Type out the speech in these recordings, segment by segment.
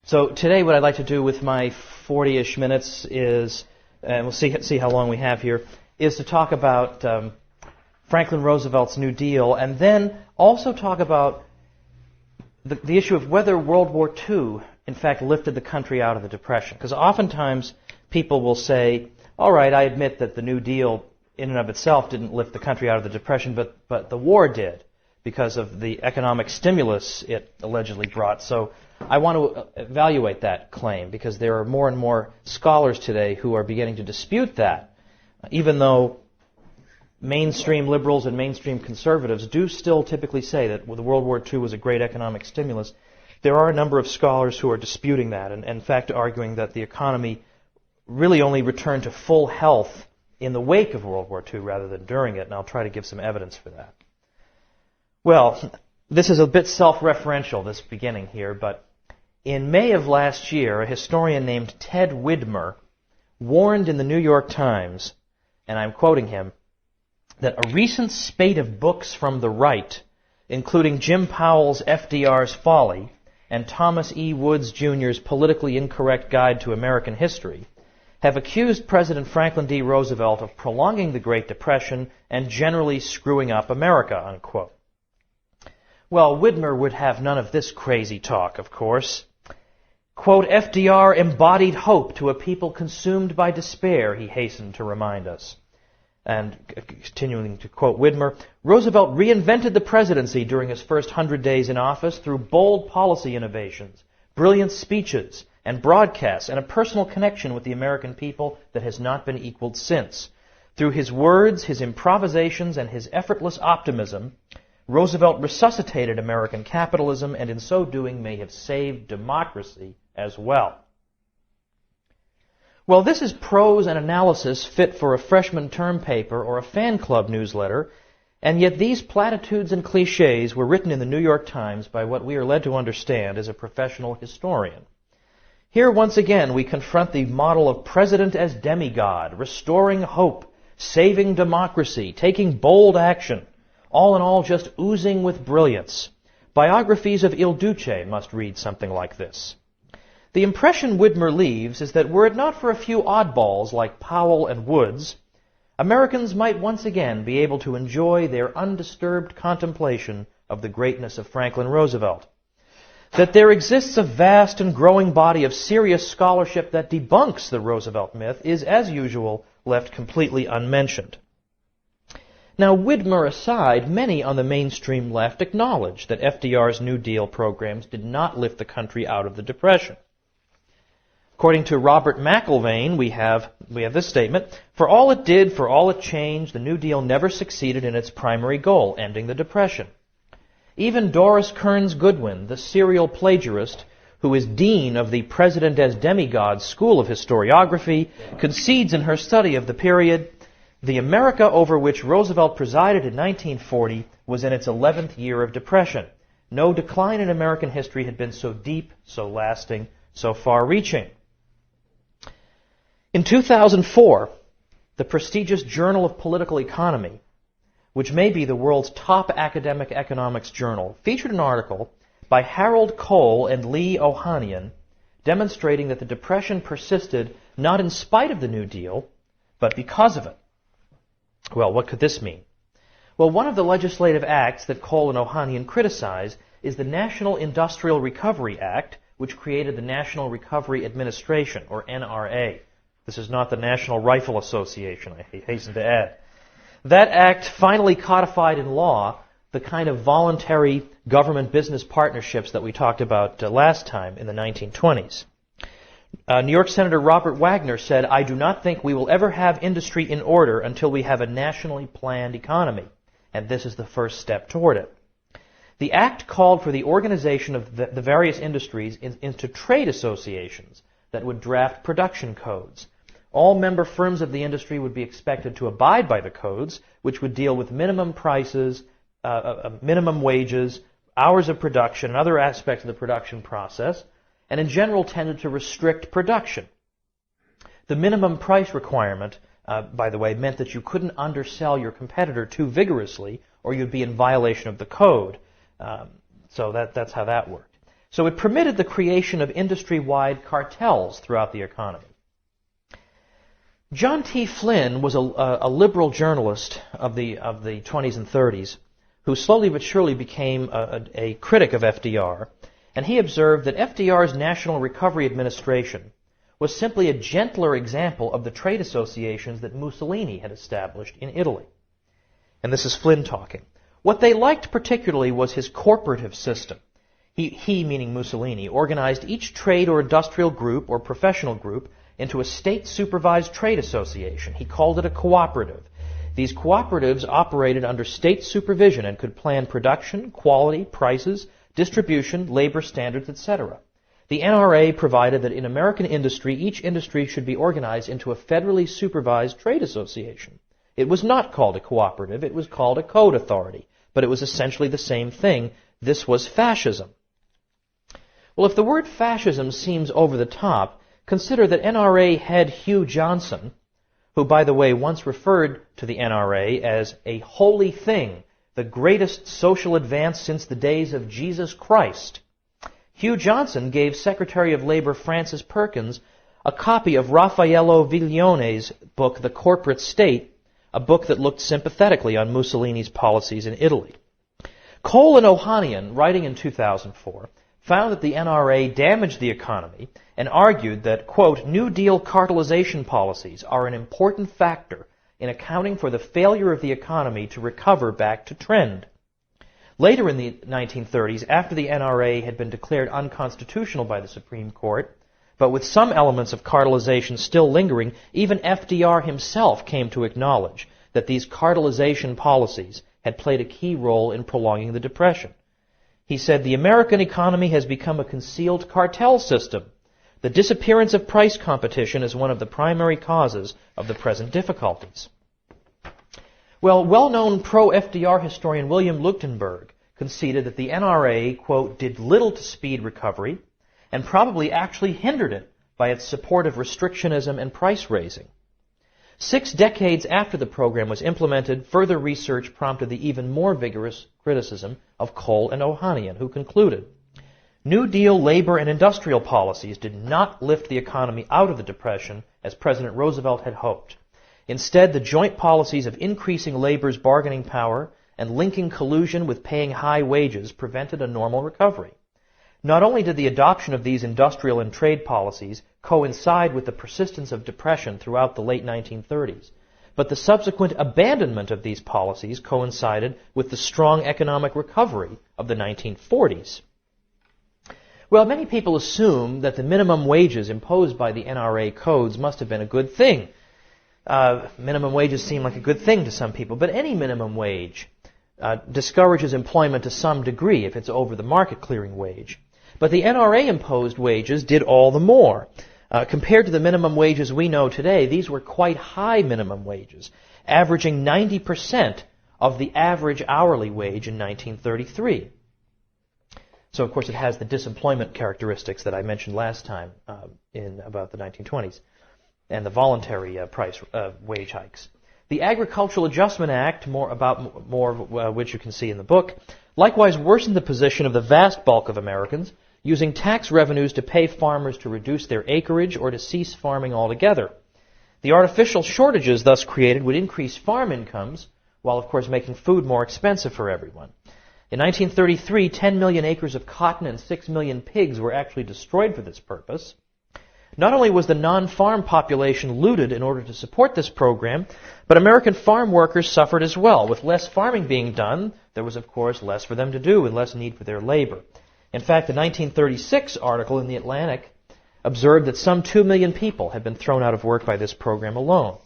So today what I'd like to do with my 40-ish minutes is, and we'll see how long we have here, is to talk about Franklin Roosevelt's New Deal, and then also talk about the issue of whether World War II, in fact, lifted the country out of the Depression. Because oftentimes people will say, all right, I admit that the New Deal in and of itself didn't lift the country out of the Depression, but the war did, because of the economic stimulus it allegedly brought. So I want to evaluate that claim, because there are more and more scholars today who are beginning to dispute that, even though mainstream liberals and mainstream conservatives do still typically say that the World War II was a great economic stimulus. There are a number of scholars who are disputing that, and in fact arguing that the economy really only returned to full health in the wake of World War II rather than during it, and I'll try to give some evidence for that. Well, this is a bit self-referential, this beginning here, but in May of last year, a historian named Ted Widmer warned in the New York Times, and I'm quoting him, that a recent spate of books from the right, including Jim Powell's FDR's Folly and Thomas E. Woods Jr.'s Politically Incorrect Guide to American History, have accused President Franklin D. Roosevelt of prolonging the Great Depression and generally screwing up America, unquote. Well, Widmer would have none of this crazy talk, of course. Quote, FDR embodied hope to a people consumed by despair, he hastened to remind us. And continuing to quote Widmer, Roosevelt reinvented the presidency during his first 100 days in office through bold policy innovations, brilliant speeches, and broadcasts, and a personal connection with the American people that has not been equaled since. Through his words, his improvisations, and his effortless optimism, Roosevelt resuscitated American capitalism, and in so doing may have saved democracy as well. Well, this is prose and analysis fit for a freshman term paper or a fan club newsletter, and yet these platitudes and cliches were written in the New York Times by what we are led to understand as a professional historian. Here, once again, we confront the model of president as demigod, restoring hope, saving democracy, taking bold action, all in all just oozing with brilliance. Biographies of Il Duce must read something like this. The impression Widmer leaves is that were it not for a few oddballs like Powell and Woods, Americans might once again be able to enjoy their undisturbed contemplation of the greatness of Franklin Roosevelt. That there exists a vast and growing body of serious scholarship that debunks the Roosevelt myth is, as usual, left completely unmentioned. Now, Widmer aside, many on the mainstream left acknowledge that FDR's New Deal programs did not lift the country out of the Depression. According to Robert McIlvaine, we have this statement, for all it did, for all it changed, the New Deal never succeeded in its primary goal, ending the Depression. Even Doris Kearns Goodwin, the serial plagiarist, who is dean of the President as Demigod School of Historiography, concedes in her study of the period, the America over which Roosevelt presided in 1940 was in its 11th year of depression. No decline in American history had been so deep, so lasting, so far-reaching. In 2004, the prestigious Journal of Political Economy, which may be the world's top academic economics journal, featured an article by Harold Cole and Lee Ohanian demonstrating that the Depression persisted not in spite of the New Deal, but because of it. Well, what could this mean? Well, one of the legislative acts that Cole and Ohanian criticize is the National Industrial Recovery Act, which created the National Recovery Administration, or NRA. This is not the National Rifle Association, I hasten to add. That act finally codified in law the kind of voluntary government-business partnerships that we talked about last time in the 1920s. New York Senator Robert Wagner said, I do not think we will ever have industry in order until we have a nationally planned economy, and this is the first step toward it. The act called for the organization of the various industries into trade associations that would draft production codes. All member firms of the industry would be expected to abide by the codes, which would deal with minimum prices, minimum wages, hours of production, and other aspects of the production process, and in general tended to restrict production. The minimum price requirement, by the way, meant that you couldn't undersell your competitor too vigorously or you'd be in violation of the code. So that's how that worked. So it permitted the creation of industry-wide cartels throughout the economy. John T. Flynn was a liberal journalist of the 20s and 30s who slowly but surely became a critic of FDR, and he observed that FDR's National Recovery Administration was simply a gentler example of the trade associations that Mussolini had established in Italy. And this is Flynn talking. What they liked particularly was his corporative system. He, meaning Mussolini, organized each trade or industrial group or professional group into a state-supervised trade association. He called it a cooperative. These cooperatives operated under state supervision and could plan production, quality, prices, distribution, labor standards, etc. The NRA provided that in American industry, each industry should be organized into a federally supervised trade association. It was not called a cooperative, it was called a code authority, but it was essentially the same thing. This was fascism. Well, if the word fascism seems over the top, consider that NRA head Hugh Johnson, who, by the way, once referred to the NRA as a holy thing, the greatest social advance since the days of Jesus Christ. Hugh Johnson gave Secretary of Labor Francis Perkins a copy of Raffaello Viglione's book, The Corporate State, a book that looked sympathetically on Mussolini's policies in Italy. Cole and Ohanian, writing in 2004, found that the NRA damaged the economy and argued that, quote, New Deal cartelization policies are an important factor in accounting for the failure of the economy to recover back to trend. Later in the 1930s, after the NRA had been declared unconstitutional by the Supreme Court, but with some elements of cartelization still lingering, even FDR himself came to acknowledge that these cartelization policies had played a key role in prolonging the Depression. He said, the American economy has become a concealed cartel system. The disappearance of price competition is one of the primary causes of the present difficulties. Well, well-known pro-FDR historian William Leuchtenberg conceded that the NRA, quote, did little to speed recovery and probably actually hindered it by its support of restrictionism and price raising. 6 decades after the program was implemented, further research prompted the even more vigorous criticism of Cole and Ohanian, who concluded, New Deal labor and industrial policies did not lift the economy out of the Depression as President Roosevelt had hoped. Instead, the joint policies of increasing labor's bargaining power and linking collusion with paying high wages prevented a normal recovery. Not only did the adoption of these industrial and trade policies coincide with the persistence of depression throughout the late 1930s, but the subsequent abandonment of these policies coincided with the strong economic recovery of the 1940s. Well, many people assume that the minimum wages imposed by the NRA codes must have been a good thing. Minimum wages seem like a good thing to some people, but any minimum wage discourages employment to some degree if it's over the market clearing wage. But the NRA-imposed wages did all the more. Compared to the minimum wages we know today, these were quite high minimum wages, averaging 90% of the average hourly wage in 1933. So, of course, it has the disemployment characteristics that I mentioned last time in about the 1920s, and the voluntary wage hikes. The Agricultural Adjustment Act, which you can see in the book, likewise worsened the position of the vast bulk of Americans, using tax revenues to pay farmers to reduce their acreage or to cease farming altogether. The artificial shortages thus created would increase farm incomes, while of course making food more expensive for everyone. In 1933, 10 million acres of cotton and 6 million pigs were actually destroyed for this purpose. Not only was the non-farm population looted in order to support this program, but American farm workers suffered as well. With less farming being done, there was of course less for them to do and less need for their labor. In fact, the 1936 article in The Atlantic observed that some 2 million people had been thrown out of work by this program alone.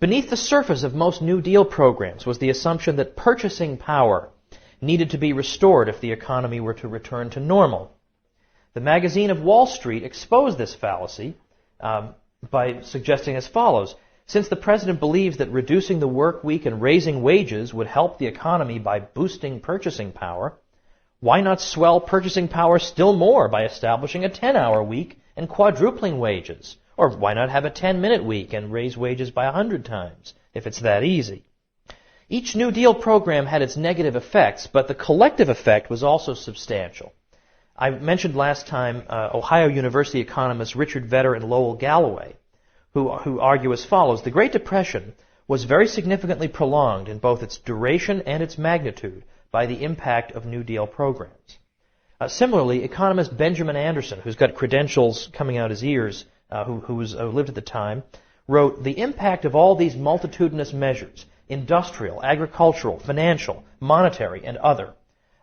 Beneath the surface of most New Deal programs was the assumption that purchasing power needed to be restored if the economy were to return to normal. The magazine of Wall Street exposed this fallacy by suggesting as follows: since the president believes that reducing the work week and raising wages would help the economy by boosting purchasing power, why not swell purchasing power still more by establishing a 10-hour week and quadrupling wages? Or why not have a 10-minute week and raise wages by 100 times, if it's that easy? Each New Deal program had its negative effects, but the collective effect was also substantial. I mentioned last time Ohio University economists Richard Vedder and Lowell Galloway, who argue as follows. The Great Depression was very significantly prolonged in both its duration and its magnitude by the impact of New Deal programs. Similarly, economist Benjamin Anderson, who's got credentials coming out his ears, who lived at the time, wrote, "The impact of all these multitudinous measures, industrial, agricultural, financial, monetary, and other,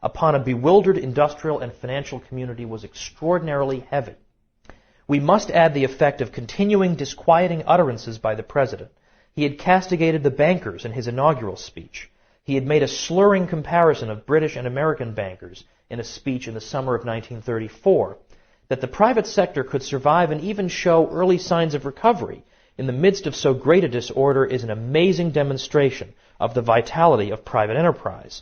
upon a bewildered industrial and financial community was extraordinarily heavy. We must add the effect of continuing disquieting utterances by the President. He had castigated the bankers in his inaugural speech. He had made a slurring comparison of British and American bankers in a speech in the summer of 1934. That the private sector could survive and even show early signs of recovery in the midst of so great a disorder is an amazing demonstration of the vitality of private enterprise."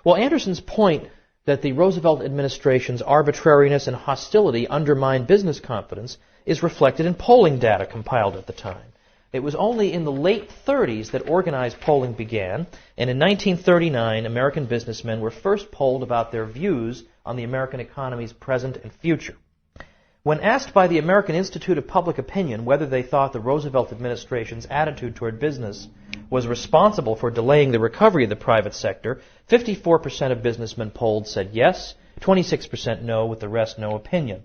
Well, Anderson's point that the Roosevelt administration's arbitrariness and hostility undermined business confidence is reflected in polling data compiled at the time. It was only in the late 30s that organized polling began, and in 1939, American businessmen were first polled about their views on the American economy's present and future. When asked by the American Institute of Public Opinion whether they thought the Roosevelt administration's attitude toward business was responsible for delaying the recovery of the private sector, 54% of businessmen polled said yes, 26% no, with the rest no opinion.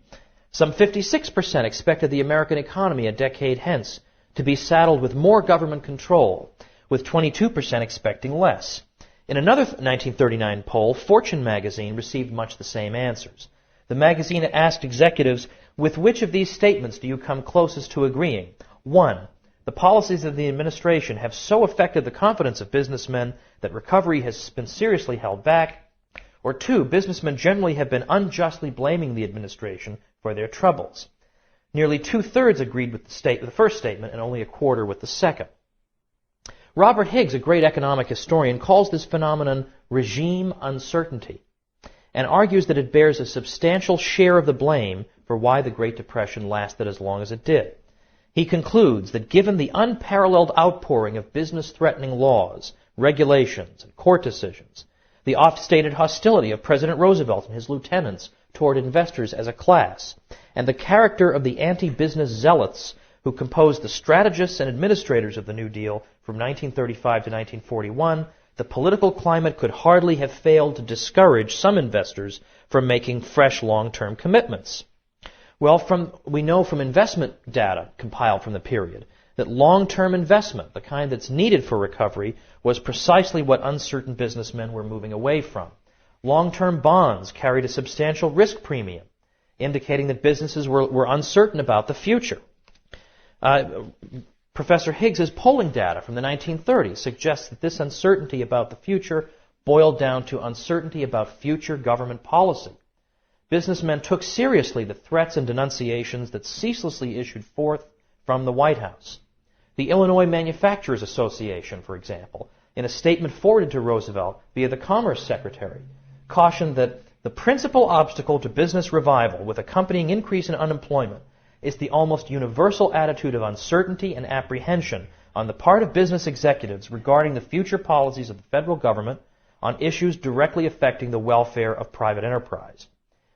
Some 56% expected the American economy a decade hence to be saddled with more government control, with 22% expecting less. In another 1939 poll, Fortune magazine received much the same answers. The magazine asked executives, "With which of these statements do you come closest to agreeing? 1. The policies of the administration have so affected the confidence of businessmen that recovery has been seriously held back. Or 2. Businessmen generally have been unjustly blaming the administration for their troubles." Nearly two-thirds agreed with the first statement and only a quarter with the second. Robert Higgs, a great economic historian, calls this phenomenon regime uncertainty, and argues that it bears a substantial share of the blame for why the Great Depression lasted as long as it did. He concludes that given the unparalleled outpouring of business-threatening laws, regulations, and court decisions, the oft-stated hostility of President Roosevelt and his lieutenants toward investors as a class, and the character of the anti-business zealots who composed the strategists and administrators of the New Deal from 1935 to 1941, the political climate could hardly have failed to discourage some investors from making fresh long-term commitments. Well, we know from investment data compiled from the period that long-term investment, the kind that's needed for recovery, was precisely what uncertain businessmen were moving away from. Long-term bonds carried a substantial risk premium, indicating that businesses were uncertain about the future. Professor Higgs's polling data from the 1930s suggests that this uncertainty about the future boiled down to uncertainty about future government policy. Businessmen took seriously the threats and denunciations that ceaselessly issued forth from the White House. The Illinois Manufacturers Association, for example, in a statement forwarded to Roosevelt via the Commerce Secretary, cautioned that the principal obstacle to business revival with accompanying increase in unemployment is the almost universal attitude of uncertainty and apprehension on the part of business executives regarding the future policies of the federal government on issues directly affecting the welfare of private enterprise.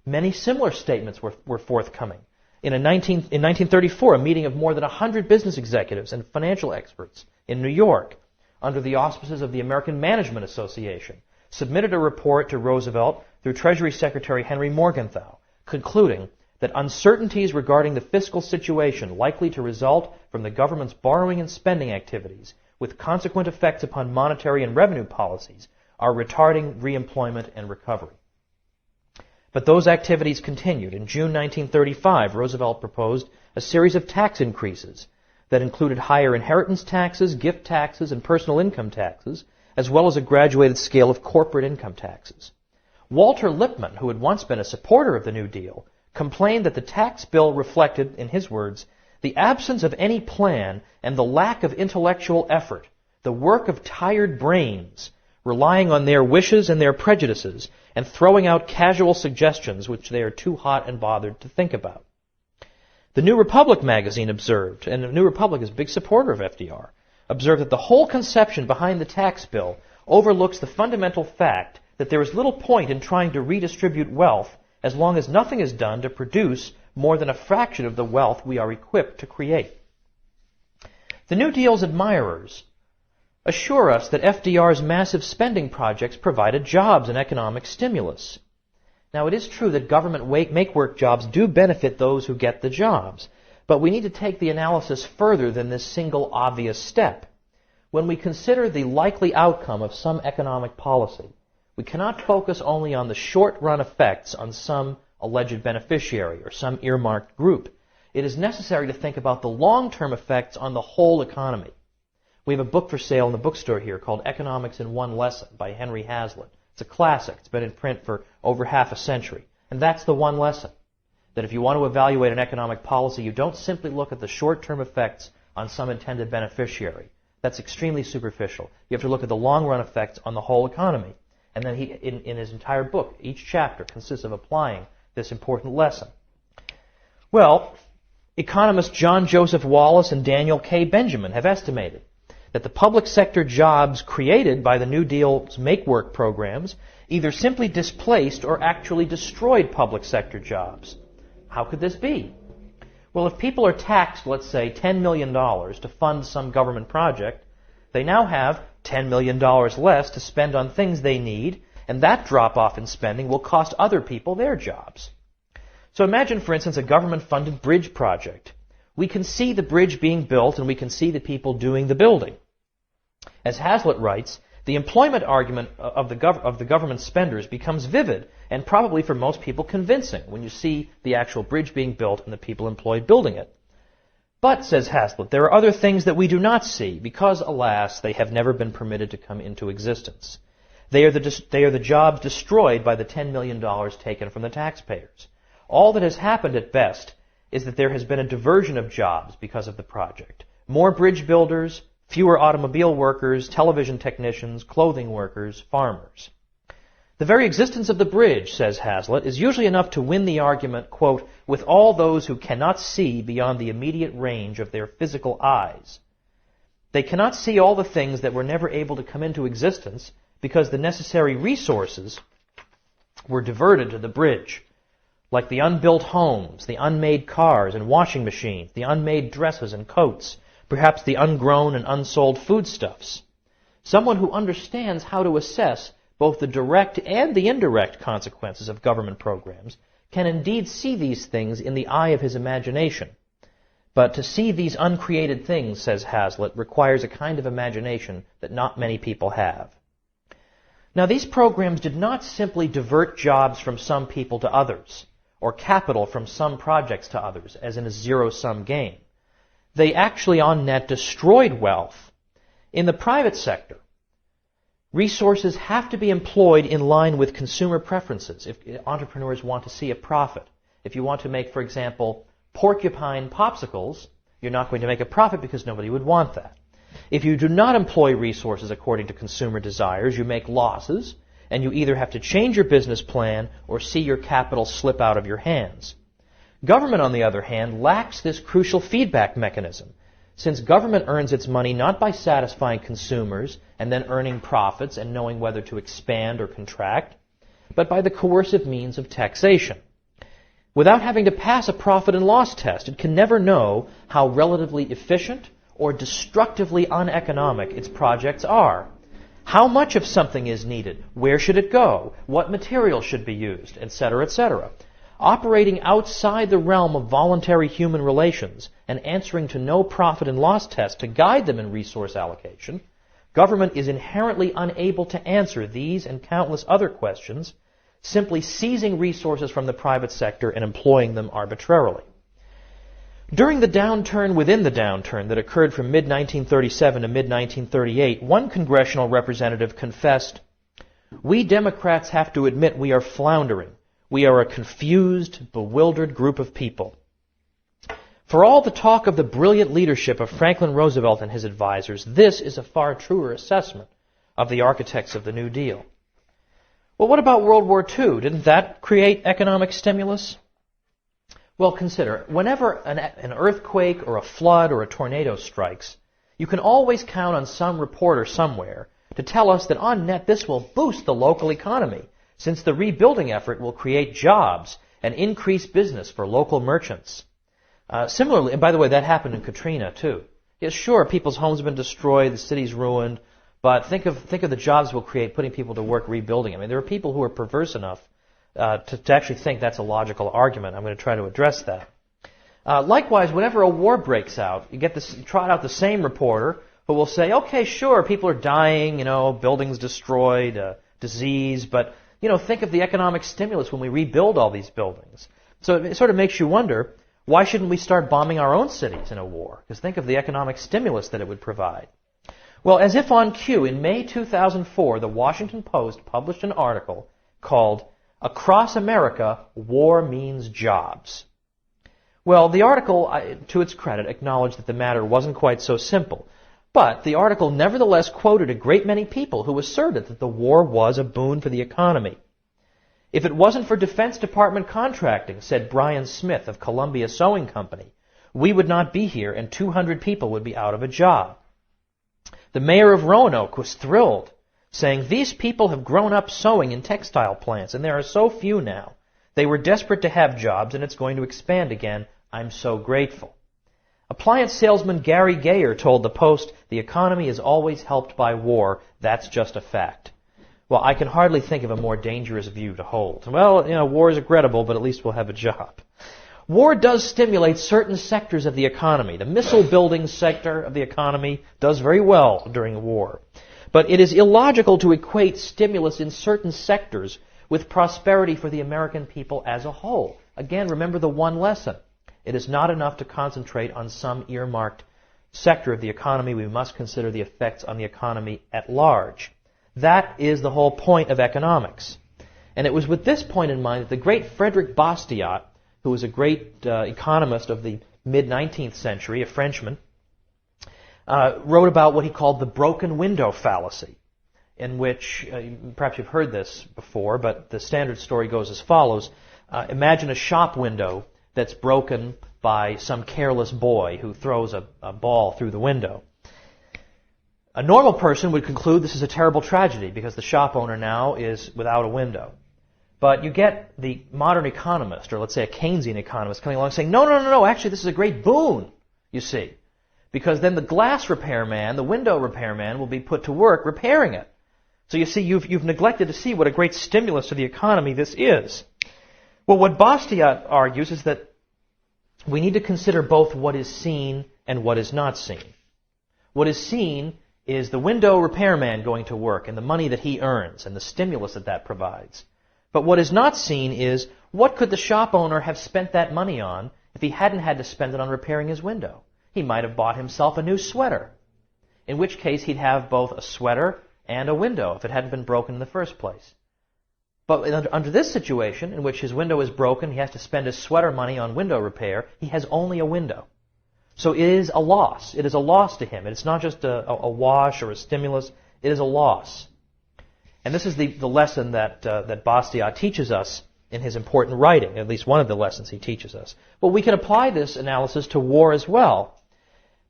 Many similar statements were forthcoming. In 1934, a meeting of more than 100 business executives and financial experts in New York, under the auspices of the American Management Association, submitted a report to Roosevelt through Treasury Secretary Henry Morgenthau, concluding that uncertainties regarding the fiscal situation likely to result from the government's borrowing and spending activities, with consequent effects upon monetary and revenue policies, are retarding reemployment and recovery. But those activities continued. In June 1935, Roosevelt proposed a series of tax increases that included higher inheritance taxes, gift taxes, and personal income taxes, as well as a graduated scale of corporate income taxes. Walter Lippmann, who had once been a supporter of the New Deal, complained that the tax bill reflected, in his words, the absence of any plan and the lack of intellectual effort, the work of tired brains, relying on their wishes and their prejudices, and throwing out casual suggestions which they are too hot and bothered to think about. The New Republic magazine observed, and the New Republic is a big supporter of FDR, observed that the whole conception behind the tax bill overlooks the fundamental fact that there is little point in trying to redistribute wealth as long as nothing is done to produce more than a fraction of the wealth we are equipped to create. The New Deal's admirers assure us that FDR's massive spending projects provided jobs and economic stimulus. Now, it is true that government make-work jobs do benefit those who get the jobs, but we need to take the analysis further than this single obvious step. When we consider the likely outcome of some economic policy, we cannot focus only on the short-run effects on some alleged beneficiary or some earmarked group. It is necessary to think about the long-term effects on the whole economy. We have a book for sale in the bookstore here called Economics in One Lesson by Henry Hazlitt. It's a classic. It's been in print for over half a century. And that's the one lesson. That if you want to evaluate an economic policy, you don't simply look at the short-term effects on some intended beneficiary. That's extremely superficial. You have to look at the long-run effects on the whole economy. And then in his entire book, each chapter consists of applying this important lesson. Well, economists John Joseph Wallace and Daniel K. Benjamin have estimated that the public sector jobs created by the New Deal's make-work programs either simply displaced or actually destroyed public sector jobs. How could this be? Well, if people are taxed, let's say, $10 million to fund some government project, they now have $10 million less to spend on things they need, and that drop-off in spending will cost other people their jobs. So imagine, for instance, a government-funded bridge project. We can see the bridge being built, and we can see the people doing the building. As Hazlitt writes, the employment argument of the government spenders becomes vivid and probably for most people convincing when you see the actual bridge being built and the people employed building it. But, says Hazlitt, there are other things that we do not see because, alas, they have never been permitted to come into existence. They are the jobs destroyed by the $10 million taken from the taxpayers. All that has happened at best is that there has been a diversion of jobs because of the project. More bridge builders, fewer automobile workers, television technicians, clothing workers, farmers. The very existence of the bridge, says Hazlitt, is usually enough to win the argument, quote, with all those who cannot see beyond the immediate range of their physical eyes. They cannot see all the things that were never able to come into existence because the necessary resources were diverted to the bridge, like the unbuilt homes, the unmade cars and washing machines, the unmade dresses and coats, perhaps the ungrown and unsold foodstuffs. Someone who understands how to assess both the direct and the indirect consequences of government programs can indeed see these things in the eye of his imagination. But to see these uncreated things, says Hazlitt, requires a kind of imagination that not many people have. Now, these programs did not simply divert jobs from some people to others, or capital from some projects to others, as in a zero-sum game. They actually, on net, destroyed wealth. In the private sector, resources have to be employed in line with consumer preferences if entrepreneurs want to see a profit. If you want to make, for example, porcupine popsicles, you're not going to make a profit because nobody would want that. If you do not employ resources according to consumer desires, you make losses, and you either have to change your business plan or see your capital slip out of your hands. Government, on the other hand, lacks this crucial feedback mechanism, since government earns its money not by satisfying consumers and then earning profits and knowing whether to expand or contract, but by the coercive means of taxation. Without having to pass a profit and loss test, it can never know how relatively efficient or destructively uneconomic its projects are. How much of something is needed? Where should it go? What material should be used? Etc., etc. Operating outside the realm of voluntary human relations and answering to no profit and loss test to guide them in resource allocation, government is inherently unable to answer these and countless other questions, simply seizing resources from the private sector and employing them arbitrarily. During the downturn within the downturn that occurred from mid-1937 to mid-1938, one congressional representative confessed, "We Democrats have to admit we are floundering. We are a confused, bewildered group of people." For all the talk of the brilliant leadership of Franklin Roosevelt and his advisors, this is a far truer assessment of the architects of the New Deal. Well, what about World War II? Didn't that create economic stimulus? Well, consider, whenever an earthquake or a flood or a tornado strikes, you can always count on some reporter somewhere to tell us that on net this will boost the local economy, since the rebuilding effort will create jobs and increase business for local merchants. Similarly, and by the way, that happened in Katrina too. Yes, sure, people's homes have been destroyed, the city's ruined, but think of the jobs we'll create putting people to work rebuilding. I mean, there are people who are perverse enough to actually think that's a logical argument. I'm going to try to address that. Likewise, whenever a war breaks out, you trot out the same reporter who will say, okay, sure, people are dying, buildings destroyed, disease, but, think of the economic stimulus when we rebuild all these buildings. So it sort of makes you wonder, why shouldn't we start bombing our own cities in a war? Because think of the economic stimulus that it would provide. Well, as if on cue, in May 2004, the Washington Post published an article called Across America, War Means Jobs. Well, the article, to its credit, acknowledged that the matter wasn't quite so simple. But the article nevertheless quoted a great many people who asserted that the war was a boon for the economy. If it wasn't for Defense Department contracting, said Brian Smith of Columbia Sewing Company, we would not be here and 200 people would be out of a job. The mayor of Roanoke was thrilled, saying, these people have grown up sewing in textile plants, and there are so few now. They were desperate to have jobs, and it's going to expand again. I'm so grateful. Appliance salesman Gary Gayer told the Post, the economy is always helped by war. That's just a fact. Well, I can hardly think of a more dangerous view to hold. Well, war is regrettable, but at least we'll have a job. War does stimulate certain sectors of the economy. The missile building sector of the economy does very well during a war. But it is illogical to equate stimulus in certain sectors with prosperity for the American people as a whole. Again, remember the one lesson. It is not enough to concentrate on some earmarked sector of the economy. We must consider the effects on the economy at large. That is the whole point of economics. And it was with this point in mind that the great Frederick Bastiat, who was a great economist of the mid-19th century, a Frenchman, wrote about what he called the broken window fallacy, in which, perhaps you've heard this before, but the standard story goes as follows. Imagine a shop window that's broken by some careless boy who throws a ball through the window. A normal person would conclude this is a terrible tragedy because the shop owner now is without a window. But you get the modern economist, or let's say a Keynesian economist, coming along saying, no, actually this is a great boon, you see. Because then the glass repairman, the window repairman, will be put to work repairing it. So you see, you've neglected to see what a great stimulus to the economy this is. Well, what Bastiat argues is that we need to consider both what is seen and what is not seen. What is seen is the window repairman going to work and the money that he earns and the stimulus that provides. But what is not seen is what could the shop owner have spent that money on if he hadn't had to spend it on repairing his window? He might have bought himself a new sweater, in which case he'd have both a sweater and a window if it hadn't been broken in the first place. But under this situation, in which his window is broken, he has to spend his sweater money on window repair, he has only a window. So it is a loss. It is a loss to him. It's not just a wash or a stimulus. It is a loss. And this is the lesson that Bastiat teaches us in his important writing, at least one of the lessons he teaches us. Well, we can apply this analysis to war as well.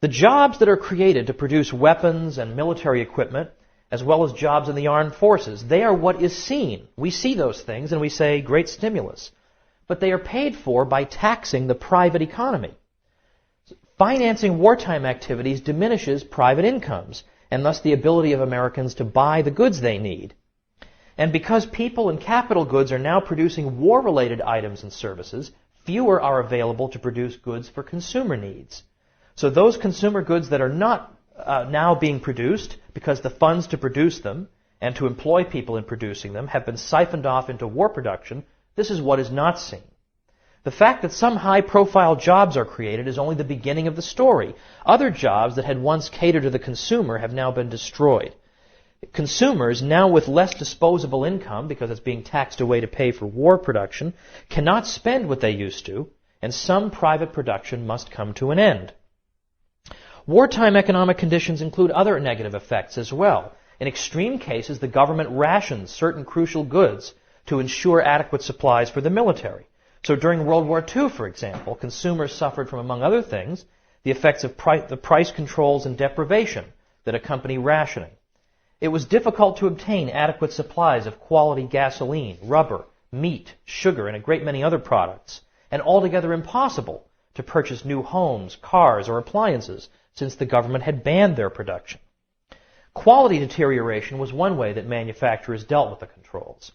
The jobs that are created to produce weapons and military equipment, as well as jobs in the armed forces, they are what is seen. We see those things and we say, great stimulus. But they are paid for by taxing the private economy. Financing wartime activities diminishes private incomes, and thus the ability of Americans to buy the goods they need. And because people and capital goods are now producing war-related items and services, fewer are available to produce goods for consumer needs. So those consumer goods that are not now being produced, because the funds to produce them and to employ people in producing them have been siphoned off into war production, this is what is not seen. The fact that some high-profile jobs are created is only the beginning of the story. Other jobs that had once catered to the consumer have now been destroyed. Consumers, now with less disposable income, because it's being taxed away to pay for war production, cannot spend what they used to, and some private production must come to an end. Wartime economic conditions include other negative effects as well. In extreme cases, the government rations certain crucial goods to ensure adequate supplies for the military. So during World War II, for example, consumers suffered from, among other things, the effects of the price controls and deprivation that accompany rationing. It was difficult to obtain adequate supplies of quality gasoline, rubber, meat, sugar, and a great many other products, and altogether impossible to purchase new homes, cars, or appliances since the government had banned their production. Quality deterioration was one way that manufacturers dealt with the controls.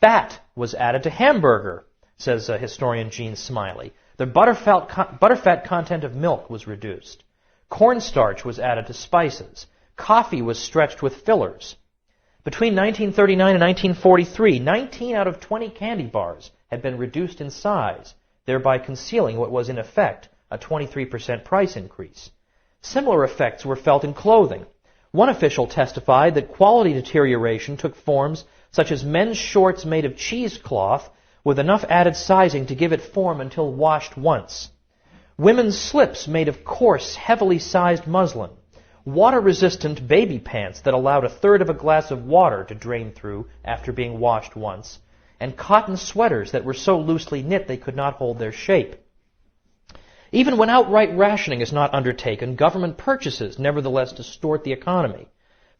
Fat was added to hamburger, says historian Gene Smiley. The butterfat content of milk was reduced. Cornstarch was added to spices. Coffee was stretched with fillers. Between 1939 and 1943, 19 out of 20 candy bars had been reduced in size, thereby concealing what was in effect a 23% price increase. Similar effects were felt in clothing. One official testified that quality deterioration took forms such as men's shorts made of cheesecloth with enough added sizing to give it form until washed once. Women's slips made of coarse, heavily sized muslin. Water-resistant baby pants that allowed a third of a glass of water to drain through after being washed once. And cotton sweaters that were so loosely knit they could not hold their shape. Even when outright rationing is not undertaken, government purchases nevertheless distort the economy.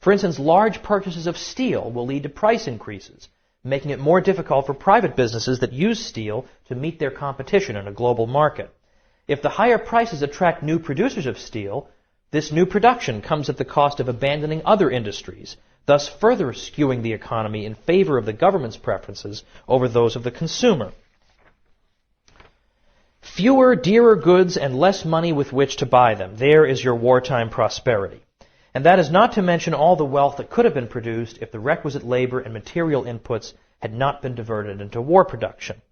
For instance, large purchases of steel will lead to price increases, making it more difficult for private businesses that use steel to meet their competition in a global market. If the higher prices attract new producers of steel, this new production comes at the cost of abandoning other industries, thus further skewing the economy in favor of the government's preferences over those of the consumer. Fewer, dearer goods and less money with which to buy them. There is your wartime prosperity. And that is not to mention all the wealth that could have been produced if the requisite labor and material inputs had not been diverted into war production.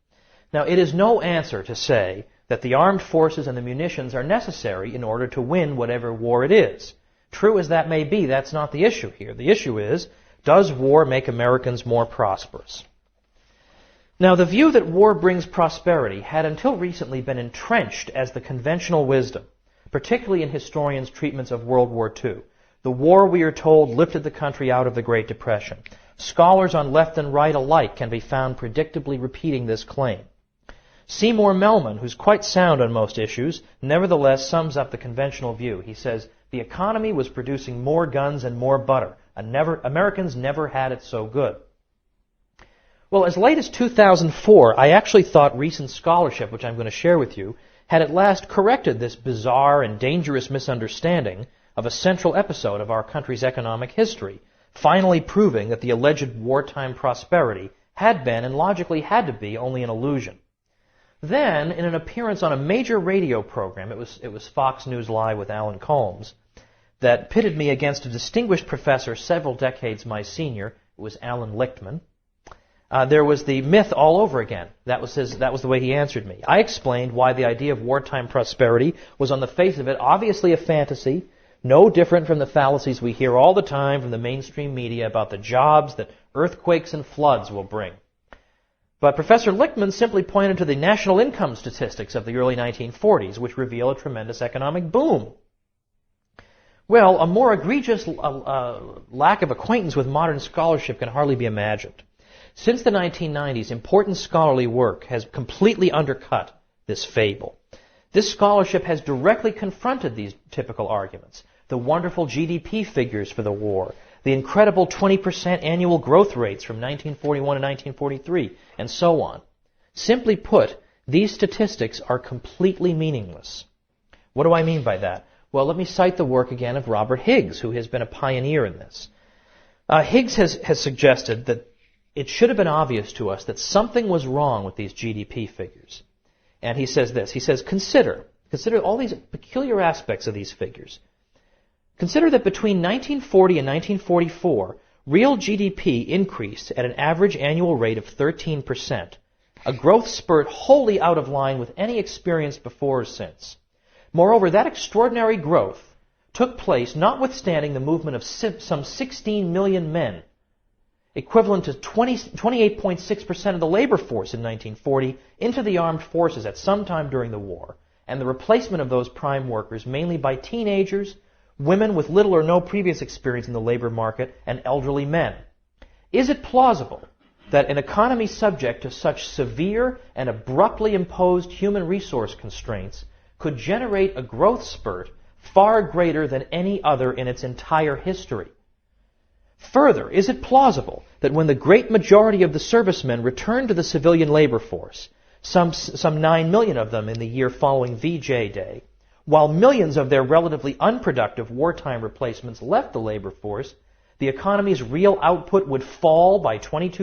Now, it is no answer to say that the armed forces and the munitions are necessary in order to win whatever war it is. True as that may be, that's not the issue here. The issue is, does war make Americans more prosperous? Now, the view that war brings prosperity had until recently been entrenched as the conventional wisdom, particularly in historians' treatments of World War II. The war, we are told, lifted the country out of the Great Depression. Scholars on left and right alike can be found predictably repeating this claim. Seymour Melman, who's quite sound on most issues, nevertheless sums up the conventional view. He says, the economy was producing more guns and more butter. Americans never had it so good. Well, as late as 2004, I actually thought recent scholarship, which I'm going to share with you, had at last corrected this bizarre and dangerous misunderstanding of a central episode of our country's economic history, finally proving that the alleged wartime prosperity had been and logically had to be only an illusion. Then, in an appearance on a major radio program, it was Fox News Live with Alan Colmes, that pitted me against a distinguished professor several decades my senior. It was Alan Lichtman. There was the myth all over again. That was the way he answered me. I explained why the idea of wartime prosperity was on the face of it obviously a fantasy, no different from the fallacies we hear all the time from the mainstream media about the jobs that earthquakes and floods will bring. But Professor Lichtman simply pointed to the national income statistics of the early 1940s, which reveal a tremendous economic boom. Well, a more egregious lack of acquaintance with modern scholarship can hardly be imagined. Since the 1990s, important scholarly work has completely undercut this fable. This scholarship has directly confronted these typical arguments. The wonderful GDP figures for the war, the incredible 20% annual growth rates from 1941 to 1943, and so on. Simply put, these statistics are completely meaningless. What do I mean by that? Well, let me cite the work again of Robert Higgs, who has been a pioneer in this. Higgs has suggested that it should have been obvious to us that something was wrong with these GDP figures. And he says this. He says, consider all these peculiar aspects of these figures. Consider that between 1940 and 1944, real GDP increased at an average annual rate of 13%, a growth spurt wholly out of line with any experience before or since. Moreover, that extraordinary growth took place notwithstanding the movement of some 16 million men, equivalent to 28.6% of the labor force in 1940, into the armed forces at some time during the war, and the replacement of those prime workers mainly by teenagers, women with little or no previous experience in the labor market, and elderly men. Is it plausible that an economy subject to such severe and abruptly imposed human resource constraints could generate a growth spurt far greater than any other in its entire history? Further, is it plausible that when the great majority of the servicemen returned to the civilian labor force, some 9 million of them in the year following VJ Day, while millions of their relatively unproductive wartime replacements left the labor force, the economy's real output would fall by 22%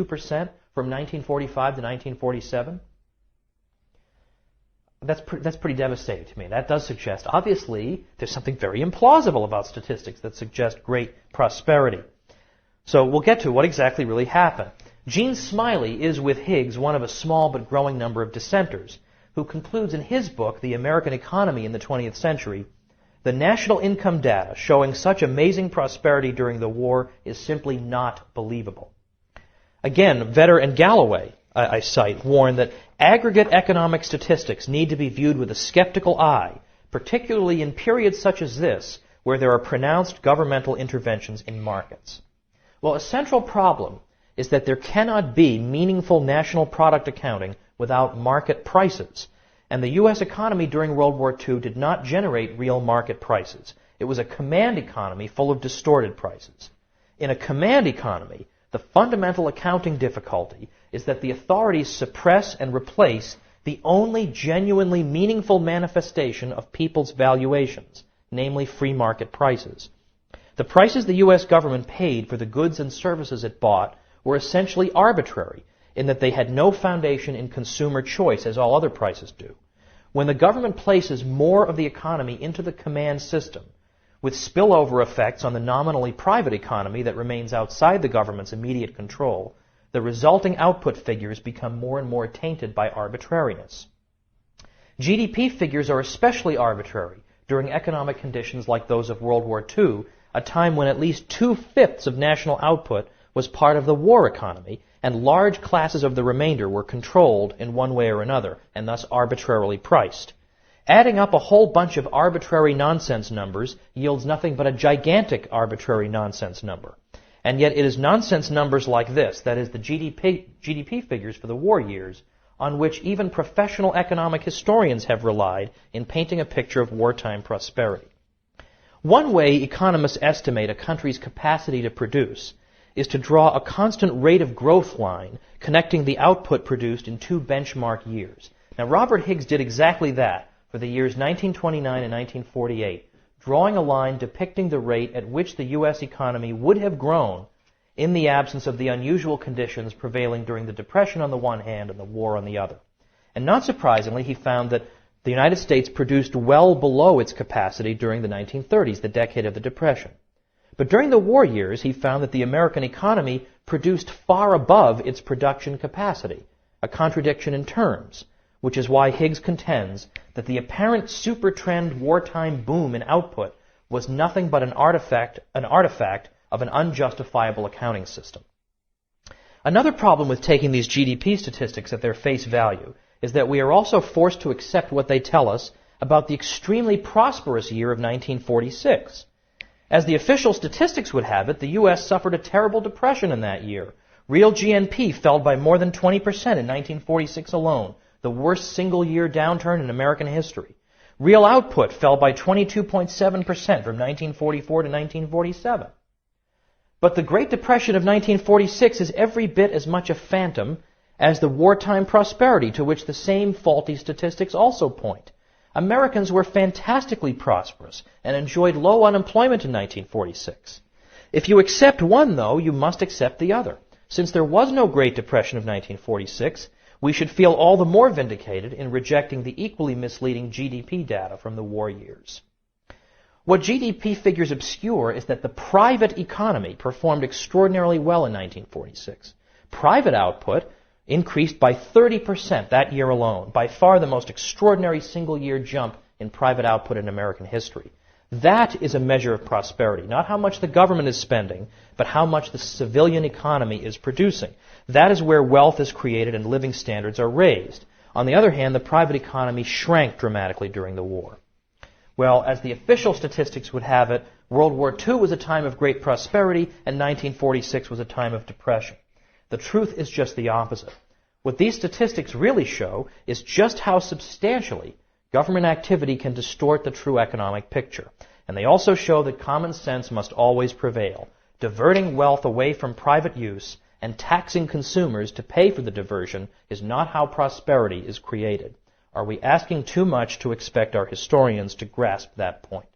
from 1945 to 1947? That's pretty devastating to me. That does suggest, obviously, there's something very implausible about statistics that suggest great prosperity. So we'll get to what exactly really happened. Gene Smiley is, with Higgs, one of a small but growing number of dissenters, who concludes in his book, The American Economy in the 20th Century, the national income data showing such amazing prosperity during the war is simply not believable. Again, Vedder and Galloway, I cite, warn that aggregate economic statistics need to be viewed with a skeptical eye, particularly in periods such as this, where there are pronounced governmental interventions in markets. Well, a central problem is that there cannot be meaningful national product accounting without market prices. And the U.S. economy during World War II did not generate real market prices. It was a command economy full of distorted prices. In a command economy, the fundamental accounting difficulty is that the authorities suppress and replace the only genuinely meaningful manifestation of people's valuations, namely free market prices. The prices the U.S. government paid for the goods and services it bought were essentially arbitrary in that they had no foundation in consumer choice, as all other prices do. When the government places more of the economy into the command system, with spillover effects on the nominally private economy that remains outside the government's immediate control, the resulting output figures become more and more tainted by arbitrariness. GDP figures are especially arbitrary during economic conditions like those of World War II, a time when at least 2/5 of national output was part of the war economy, and large classes of the remainder were controlled in one way or another, and thus arbitrarily priced. Adding up a whole bunch of arbitrary nonsense numbers yields nothing but a gigantic arbitrary nonsense number. And yet it is nonsense numbers like this, that is the GDP figures for the war years, on which even professional economic historians have relied in painting a picture of wartime prosperity. One way economists estimate a country's capacity to produce is to draw a constant rate of growth line connecting the output produced in two benchmark years. Now, Robert Higgs did exactly that for the years 1929 and 1948, drawing a line depicting the rate at which the U.S. economy would have grown in the absence of the unusual conditions prevailing during the Depression on the one hand and the war on the other. And not surprisingly, he found that the United States produced well below its capacity during the 1930s, the decade of the Depression. But during the war years, he found that the American economy produced far above its production capacity, a contradiction in terms, which is why Higgs contends that the apparent super-trend wartime boom in output was nothing but an artifact of an unjustifiable accounting system. Another problem with taking these GDP statistics at their face value is that we are also forced to accept what they tell us about the extremely prosperous year of 1946. As the official statistics would have it, the U.S. suffered a terrible depression in that year. Real GNP fell by more than 20% in 1946 alone, the worst single-year downturn in American history. Real output fell by 22.7% from 1944 to 1947. But the Great Depression of 1946 is every bit as much a phantom as the wartime prosperity to which the same faulty statistics also point. Americans were fantastically prosperous and enjoyed low unemployment in 1946. If you accept one, though, you must accept the other. Since there was no Great Depression of 1946, we should feel all the more vindicated in rejecting the equally misleading GDP data from the war years. What GDP figures obscure is that the private economy performed extraordinarily well in 1946. Private output increased by 30% that year alone, by far the most extraordinary single-year jump in private output in American history. That is a measure of prosperity, not how much the government is spending, but how much the civilian economy is producing. That is where wealth is created and living standards are raised. On the other hand, the private economy shrank dramatically during the war. Well, as the official statistics would have it, World War II was a time of great prosperity and 1946 was a time of depression. The truth is just the opposite. What these statistics really show is just how substantially government activity can distort the true economic picture. And they also show that common sense must always prevail. Diverting wealth away from private use and taxing consumers to pay for the diversion is not how prosperity is created. Are we asking too much to expect our historians to grasp that point?